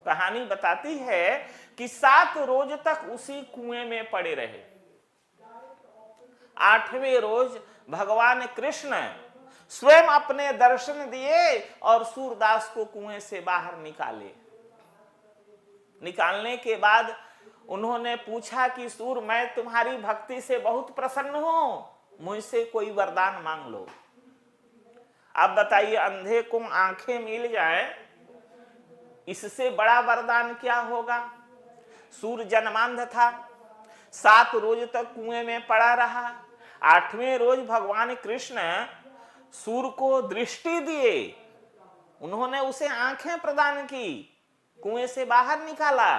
कहानी बताती है कि 7 रोज तक उसी कुएं में पड़े रहे। 8वें रोज भगवान कृष्ण स्वयं अपने दर्शन दिए और सूरदास को कुएं से बाहर निकाले। निकालने के बाद उन्होंने पूछा कि सूर, मैं तुम्हारी भक्ति से बहुत प्रसन्न हूं, मुझसे कोई वरदान मांग लो। अब बताइए, अंधे को आंखें मिल जाए, इससे बड़ा वरदान क्या होगा। सूर जन्मांध था, 7 रोज तक कुएं में पड़ा रहा। 8वें रोज भगवान कृष्ण सूर को दृष्टि दिए, उन्होंने उसे आंखें प्रदान की, कुएं से बाहर निकाला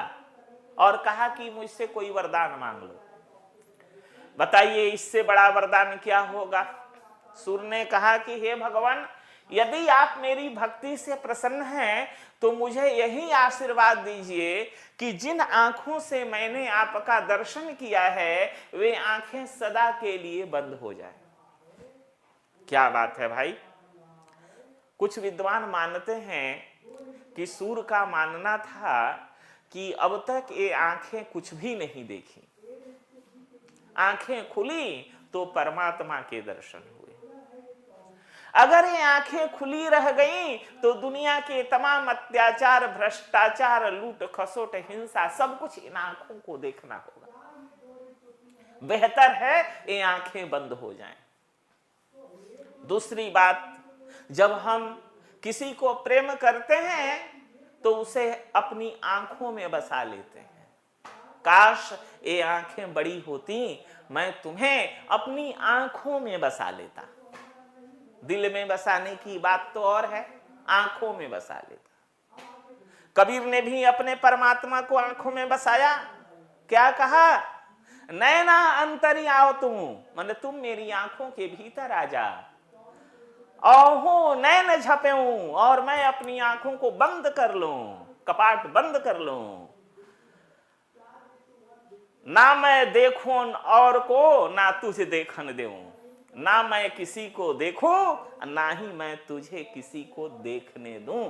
और कहा कि मुझसे कोई वरदान मांग लो। बताइए इससे बड़ा वरदान क्या होगा। सूर ने कहा कि हे भगवान, यदि आप मेरी भक्ति से प्रसन्न हैं तो मुझे यही आशीर्वाद दीजिए कि जिन आंखों से मैंने आपका दर्शन किया है वे आंखें सदा के लिए बंद हो जाए। क्या बात है भाई। कुछ विद्वान मानते हैं कि सूर का मानना था कि अब तक ये आंखें कुछ भी नहीं देखी, आंखें खुली तो परमात्मा के दर्शन हुए। अगर ये आंखें खुली रह गई तो दुनिया के तमाम अत्याचार, भ्रष्टाचार, लूट खसोट, हिंसा, सब कुछ इन आंखों को देखना होगा। बेहतर है ये आंखें बंद हो जाएं। दूसरी बात, जब हम किसी को प्रेम करते हैं तो उसे अपनी आंखों में बसा लेते हैं। काश ये आंखें बड़ी होती, मैं तुम्हें अपनी आंखों में बसा लेता। दिल में बसाने की बात तो और है, आंखों में बसा लेता। कबीर ने भी अपने परमात्मा को आंखों में बसाया। क्या कहा? नैना अंतरी आओ तुम, माने तुम मेरी आंखों के भीतर आ जा। औहू नैन झपेऊं, और मैं अपनी आंखों को बंद कर लूं, कपाट बंद कर लूं। ना मैं देखूं और को, ना तुझे देखन देऊं। ना मैं किसी को देखूं, ना ही मैं तुझे किसी को देखने दूं।